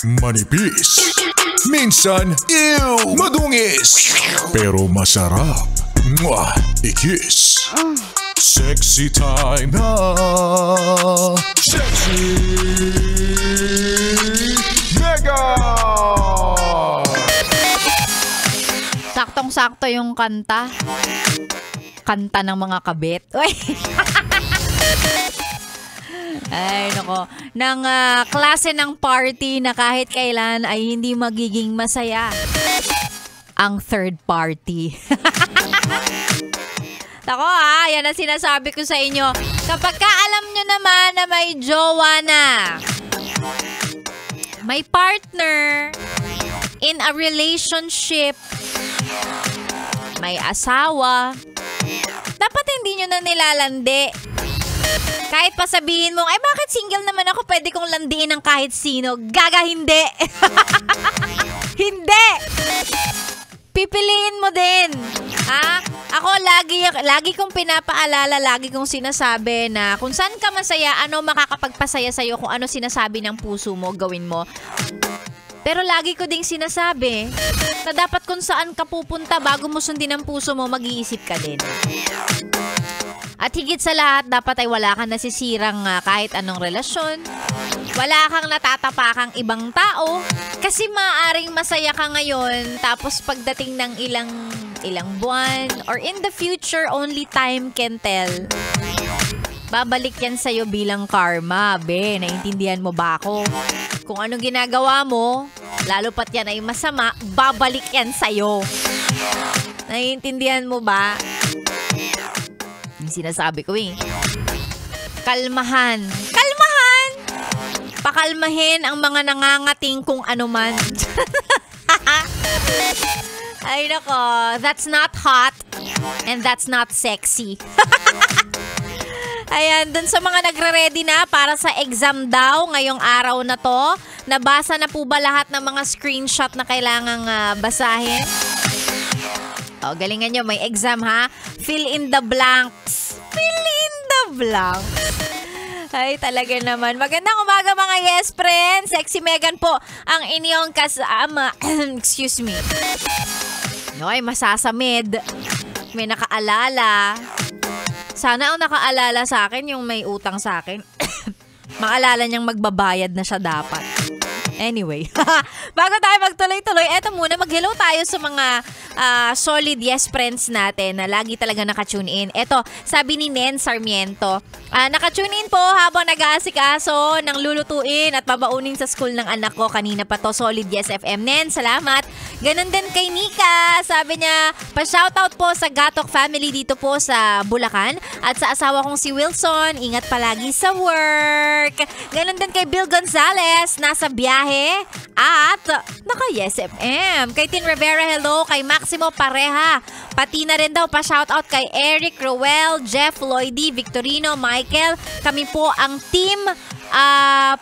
Manipis. Minsan, ew, madungis. Pero masarap. Mwah, ikis. Sexy time na. Sexy Mega! Saktong-sakto yung kanta. Kanta ng mga kabit. Uy! Ay, nako. Ng klase ng party na kahit kailan ay hindi magiging masaya. Ang third party. Nako yan ang sinasabi ko sa inyo. Kapag ka alam nyo naman na may jowa na, may partner, in a relationship, may asawa, dapat hindi nyo na nilalandi. Kahit pa sabihin mo, ay bakit single naman ako, pwede kong landiin ng kahit sino. Gaga, hindi. Hindi. Pipiliin mo din. Ako lagi kong pinapaalala, lagi kong sinasabi na kung saan ka masaya, ano makakapagpasaya sa'yo, kung ano sinasabi ng puso mo, gawin mo. Pero lagi ko ding sinasabi na dapat kung saan ka pupunta bago mo sundin ang puso mo, mag-iisip ka din. At higit sa lahat, dapat ay wala kang nasisirang kahit anong relasyon. Wala kang natatapakang ibang tao. Kasi maaaring masaya ka ngayon, tapos pagdating ng ilang buwan, or in the future, only time can tell. Babalik yan sa'yo bilang karma, be. Naintindihan mo ba ako? Kung anong ginagawa mo, lalo pat yan ay masama, babalik yan sa'yo. Naiintindihan mo ba? Yung sinasabi ko Kalmahan. Kalmahan! Pakalmahin ang mga nangangating kung ano man. Ay nako, that's not hot and that's not sexy. Ayan, dun sa mga nagre-ready na para sa exam daw ngayong araw na to, nabasa na po ba lahat ng mga screenshot na kailangang basahin? O, galingan nyo, may exam ha. Fill in the blanks. Fill in the blanks. Ay, talaga naman. Magandang umaga mga yes friends. Sexy Megan po ang inyong kasama. Excuse me. Ay, masasamid. May nakaalala. Sana ang nakaalala sa akin yung may utang sa akin. Maalala niyang magbabayad na siya dapat. Anyway, bago tayo magtuloy-tuloy, eto muna, mag-hello tayo sa mga solid yes friends natin na lagi talaga nakatune in. Eto, sabi ni Nen Sarmiento, nakatune in po habang nag-aasikaso ng lulutuin at babaunin sa school ng anak ko. Kanina pa to, solid yes FM. Nen, salamat. Ganon din kay Nika, sabi niya, pa-shoutout po sa Gatok family dito po sa Bulacan at sa asawa kong si Wilson, ingat palagi sa work. Ganon din kay Bill Gonzalez, nasa biyahe at naka-Yes FM. Kay Tin Rivera, hello. Kay Maximo Pareha. Pati na rin daw pa-shoutout kay Eric, Roel, Jeff, Lloydie, Victorino, Michael. Kami po ang team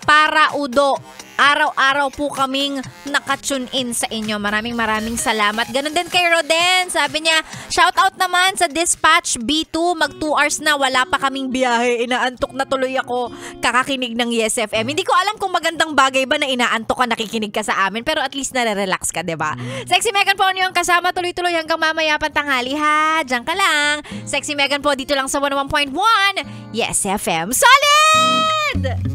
para Udo. Araw-araw po kaming nakatune in sa inyo. Maraming salamat. Ganon din kay Roden. Sabi niya, shoutout naman sa Dispatch B2. Mag 2 hours na, wala pa kaming biyahe. Inaantok na tuloy ako kakakinig ng Yes FM. Hindi ko alam kung magandang bagay ba na inaantok ka, nakikinig ka sa amin. Pero at least nare-relax ka, diba? Sexy Megan po yung kasama tuloy-tuloy hanggang mamaya pantanghali ha. Diyan ka lang. Sexy Megan po dito lang sa 101.1 Yes FM. Solid!